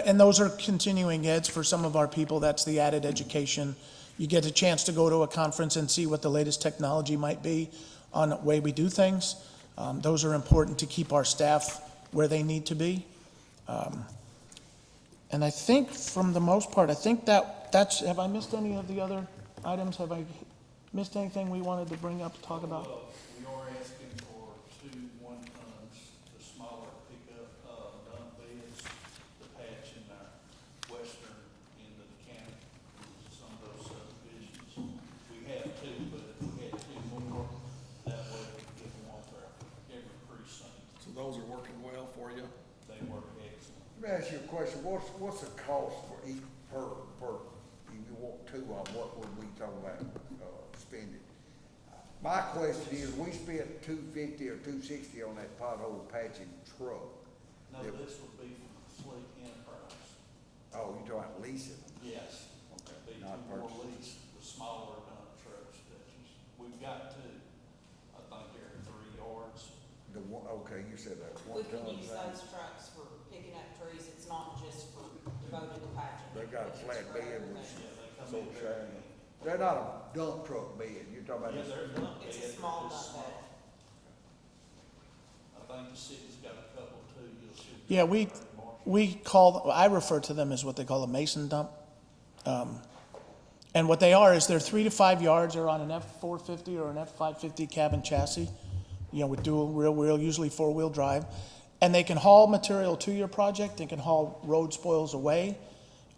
and those are continuing eds for some of our people. That's the added education. You get a chance to go to a conference and see what the latest technology might be on the way we do things. Those are important to keep our staff where they need to be. And I think, from the most part, I think that's, have I missed any of the other items? Have I missed anything we wanted to bring up, to talk about? We are asking for 2 1-tons, the smaller pickup, dump beds, the patch in our western end of the county, some of those subdivisions. We have 2, but if we had 2 more, that way we could get them off every precinct. So those are working well for you? They work excellent. Let me ask you a question, what's the cost for each, per, if you want 2 of them, what would we talk about, spending? My question is, we spent $250 or $260 on that pothole patching truck. No, this would be from Fleet Enterprise. Oh, you talking about leasing? Yes. Okay, Be 2 not more purchasing. lease, the smaller dump trucks that we've got 2. I think they're 3 yards. The one, okay, you said that We 1 can ton use thing. those trucks for picking up trees, it's not just for devoted to patching. They got a It's flat for bed with everything. Yeah, they come so in very shiny. handy. They're not a dump truck bed, you're talking about Yeah, this. they're dump beds. It's a small just dump bed. I think the city's got a couple too, you'll see. Yeah, I refer to them as what they call a mason dump. And what they are is they're 3 to 5 yards. They're on an F450 or an F550 cabin chassis, with dual rear wheel, usually 4-wheel drive. And they can haul material to your project. They can haul road spoils away.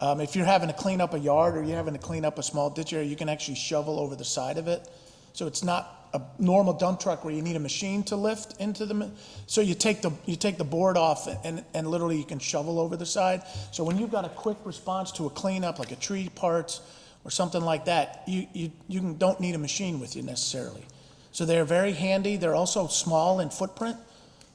If you're having to clean up a yard or you're having to clean up a small ditch area, you can actually shovel over the side of it. So it's not a normal dump truck where you need a machine to lift into the, so you take the board off and literally you can shovel over the side. So when you've got a quick response to a cleanup, like a tree parts or something like that, you don't need a machine with you necessarily. So they're very handy. They're also small in footprint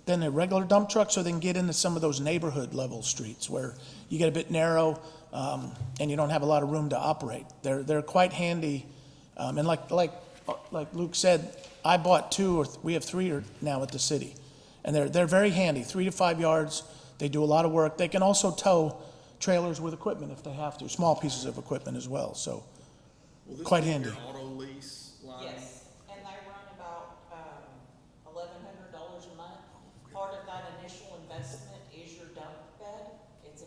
than a regular dump truck, so they can get into some of those neighborhood level streets where you get a bit narrow, and you don't have a lot of room to operate. They're quite handy, and like Luke said, I bought 2 or we have 3 now at the city, and they're very handy. 3 to 5 yards. They do a lot of work. They can also tow trailers with equipment if they have to, small pieces of equipment as well. So Will this quite be handy. your auto lease line? Yes, and they run about, $1,100 a month. Part of that initial investment is your dump bed. It's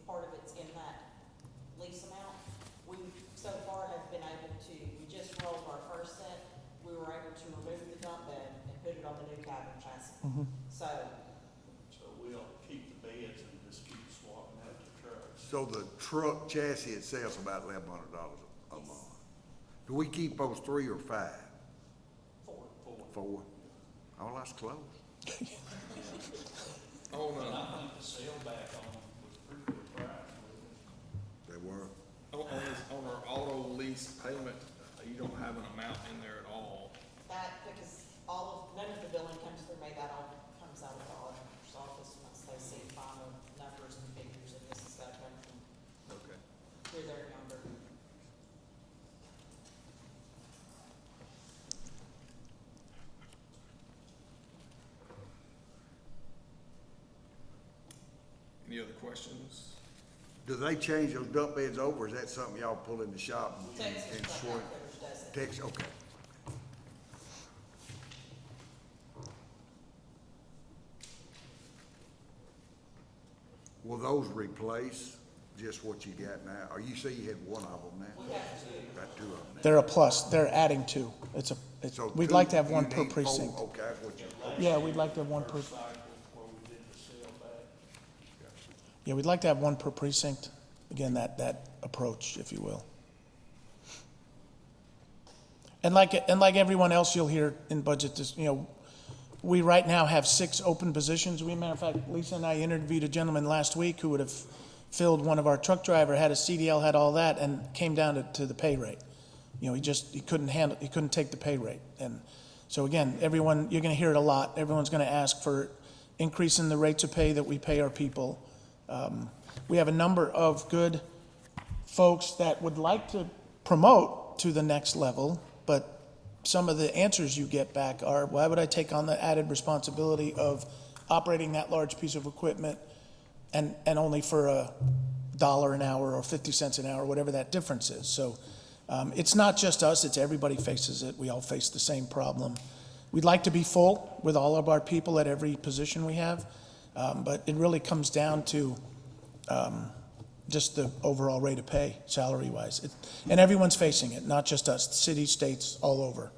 part of it's in that lease amount. We so far have been able to, we just rolled our first set. We were able to remove the dump bed and put it on the new cabin chassis. So, So we'll keep the beds and just keep swapping out the trucks. So the truck chassis itself's about $1,100 a month. Do we keep those 3 or 5? 4. 4? Oh, that's close. On, And I think the sale back on them was pretty good price. They were. on our auto lease payment, you don't have an amount in there at all. That, because none of the billing comes through me, that all comes out of the auditor's office once they see final numbers and figures, and this is that come from Okay. through their number. Any other questions? Do they change those dump beds over? Is that something y'all pull in the shop and Texas Truck swing? Outfitters does it. Texas, okay. Will those replace just what you got now? Or you say you had 1 of them now? We have to, Got 2 of them now. They're a plus. They're adding 2. So We'd 2, like to have you 1 need per 4. precinct. Okay, that's what you. Yeah, we'd like to have 1 per. First cycle where we did the sale back. Yeah, we'd like to have 1 per precinct. Again, that approach, if you will. And like everyone else you'll hear in budget, we right now have 6 open positions. Matter of fact, Lisa and I interviewed a gentleman last week who would have filled one of our truck driver, had a CDL, had all that, and came down to the pay rate. He couldn't take the pay rate. And So again, everyone, you're gonna hear it a lot, everyone's gonna ask for increasing the rates of pay that we pay our people. We have a number of good folks that would like to promote to the next level, but some of the answers you get back are, why would I take on the added responsibility of operating that large piece of equipment and only for $1 an hour or 50 cents an hour, whatever that difference is. So it's not just us, it's everybody faces it. We all face the same problem. We'd like to be full with all of our people at every position we have, but it really comes down to just the overall rate of pay, salary-wise. And everyone's facing it, not just us, cities, states, all over,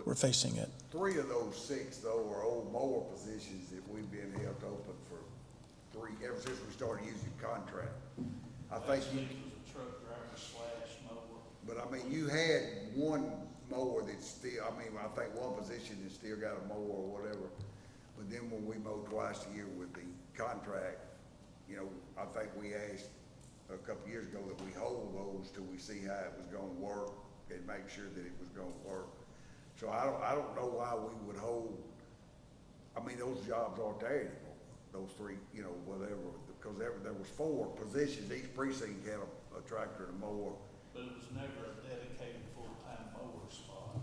we're facing it. 3 of those 6, though, are old mower positions that we've been held open for ever since we started using contract. I think Last you, week was a truck driver / mower. but I mean, you had one mower that's still, I mean, I think one position that's still got a mower or whatever. But then when we mow twice a year with the contract, you know, I think we asked a couple years ago that we hold those till we see how it was gonna work and make sure that it was gonna work. So I don't know why we would hold, I mean, those jobs aren't there anymore, those 3, you know, whatever, because there was 4 positions, each precinct had a tractor and a mower. But it was never a dedicated full-time mower spot.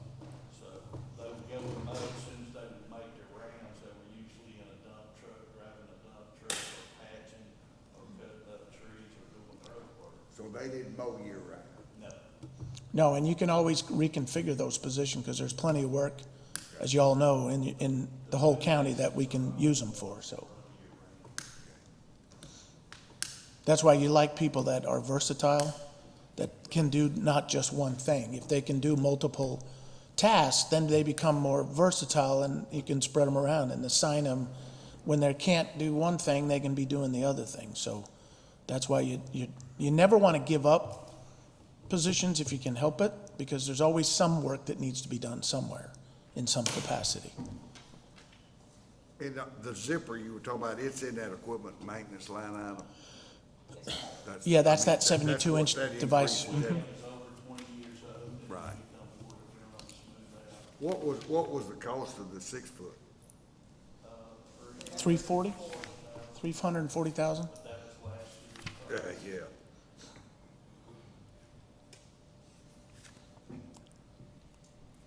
So they would go and mow as soon as they would make their rounds. They were usually in a dump truck, driving a dump truck, or patching, or cutting up trees, or doing road work. So they didn't mow year round. No. No, and you can always reconfigure those positions, because there's plenty of work, as you all know, in the whole county that we can use them for, so. That's why you like people that are versatile, that can do not just one thing. If they can do multiple tasks, then they become more versatile, and you can spread them around and assign them. When they can't do one thing, they can be doing the other thing. So that's why you never want to give up positions if you can help it, because there's always some work that needs to be done somewhere in some capacity. And the zipper you were talking about, it's in that equipment maintenance line item? Yeah, that's I mean, that 72-inch what that device. increase is. It was over 20 years old. And Right. it become water down, smooth out. What was the cost of the 6 foot? 340, 340,000. That was last year's. Yeah.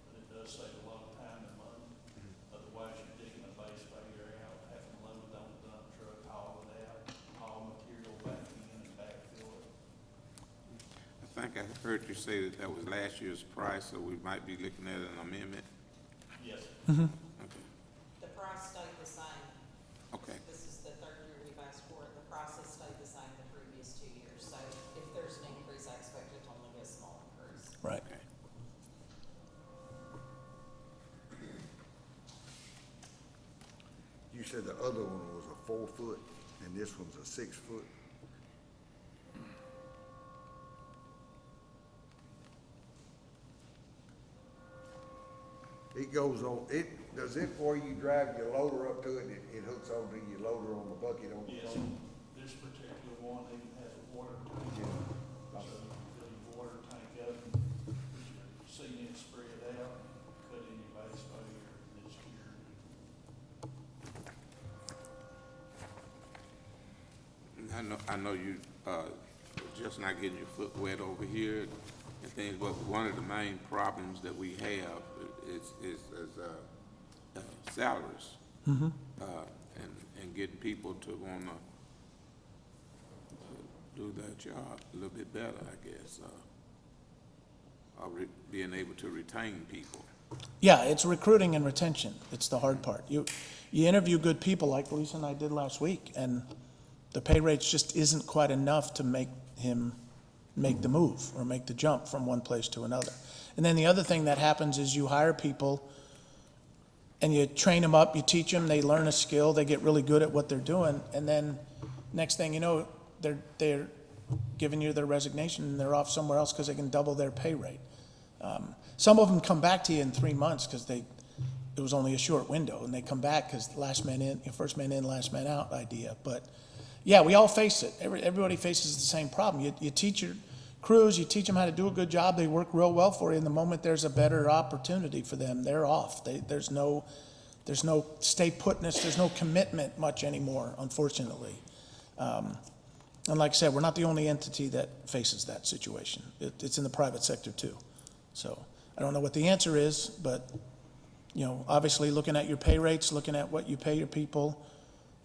But it does save a lot of time and money. Otherwise, you're digging a base failure out, having to load it on the dump truck, haul it out, haul material back in and backfill it. I think I heard you say that was last year's price, so we might be looking at an amendment. Yes. Okay, The price stayed the same. okay. This is the 3rd year we've asked for it. The price has stayed the same the previous 2 years. So if there's an increase, I expect it to only be a small increase. Right. Okay. You said the other one was a 4 foot and this one's a 6 foot? It goes on, does it where you drive your loader up to it, it hooks onto your loader on the bucket on the Yes, front? this particular one even has a water tank. Yeah. So you can fill your water tank up, and put your cement spread out, and cut in your base failure, and it's cured. I know you, just not getting your foot wet over here and things, but one of the main problems that we have is salaries. And getting people to wanna do their job a little bit better, I guess, or being able to retain people. Yeah, it's recruiting and retention. It's the hard part. You interview good people like Lisa and I did last week, and the pay rates just isn't quite enough to make him make the move or make the jump from one place to another. And then the other thing that happens is you hire people and you train them up, you teach them, they learn a skill, they get really good at what they're doing, and then next thing you know, they're giving you their resignation and they're off somewhere else because they can double their pay rate. Some of them come back to you in 3 months because it was only a short window, and they come back because last man in, first man in, last man out idea. But yeah, we all face it. Everybody faces the same problem. You teach crews, you teach them how to do a good job, they work real well for you, and the moment there's a better opportunity for them, they're off. There's no stay putness, there's no commitment much anymore, unfortunately. And like I said, we're not the only entity that faces that situation. It's in the private sector too. So I don't know what the answer is, but, you know, obviously looking at your pay rates, looking at what you pay your people,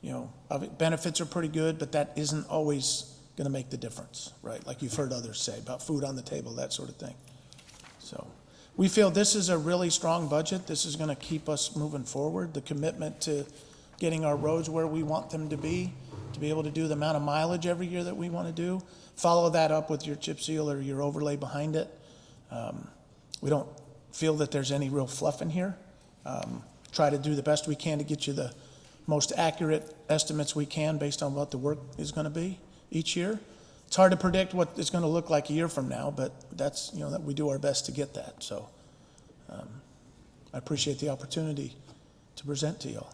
you know, benefits are pretty good, but that isn't always going to make the difference, right? Like you've heard others say about food on the table, that sort of thing. So we feel this is a really strong budget. This is going to keep us moving forward. The commitment to getting our roads where we want them to be able to do the amount of mileage every year that we want to do. Follow that up with your chip seal or your overlay behind it. We don't feel that there's any real fluff in here. Try to do the best we can to get you the most accurate estimates we can based on what the work is going to be each year. It's hard to predict what it's going to look like a year from now, but that's, you know, that we do our best to get that. So I appreciate the opportunity to present to y'all.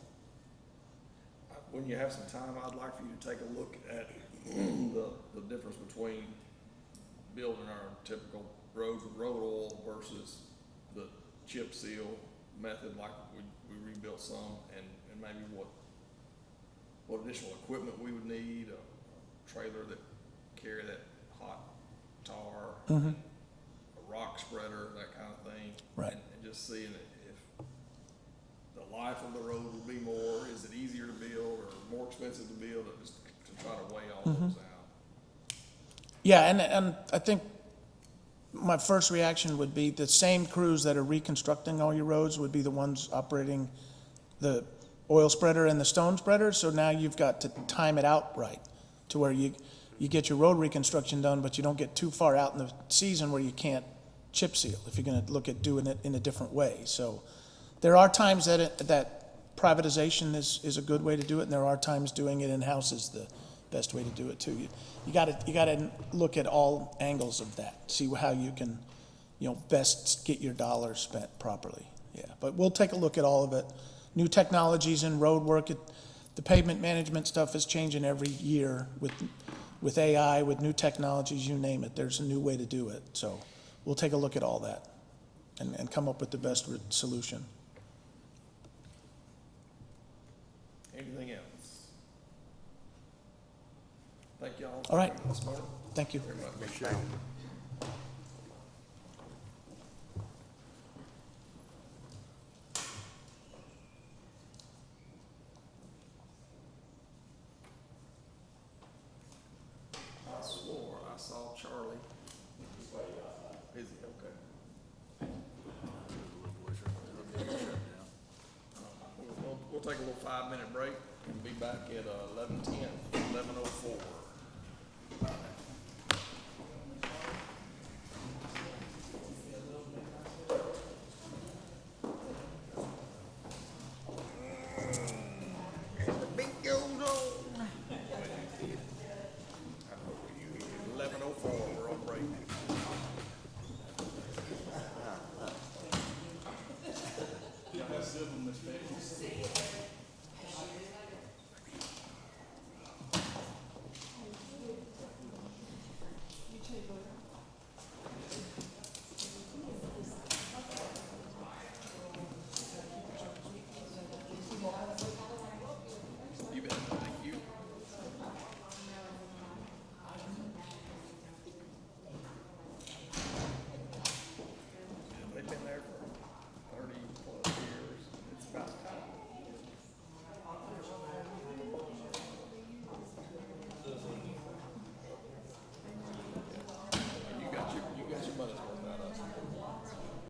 When you have some time, I'd like for you to take a look at the difference between building our typical roads with road oil versus the chip seal method, like we rebuilt some, and maybe what additional equipment we would need, a trailer that carry that hot tar, a rock spreader, that kind of thing. Right. And just seeing if the life of the road would be more, is it easier to build or more expensive to build, or just to try to weigh all those out. Yeah, and I think my first reaction would be the same crews that are reconstructing all your roads would be the ones operating the oil spreader and the stone spreader. So now you've got to time it out right to where you get your road reconstruction done, but you don't get too far out in the season where you can't chip seal if you're going to look at doing it in a different way. So there are times that privatization is a good way to do it, and there are times doing it in-house is the best way to do it too. You got to look at all angles of that, see how you can, you know, best get your dollars spent properly. Yeah, but we'll take a look at all of it. New technologies in road work, the pavement management stuff is changing every year with AI, with new technologies, you name it. There's a new way to do it. So we'll take a look at all that and come up with the best solution. Anything else? Thank y'all. All right. This morning. Thank you. Very much appreciate it. I swore I saw Charlie. Busy, okay. We'll take a little 5-minute break and be back at 11:10, 11:04.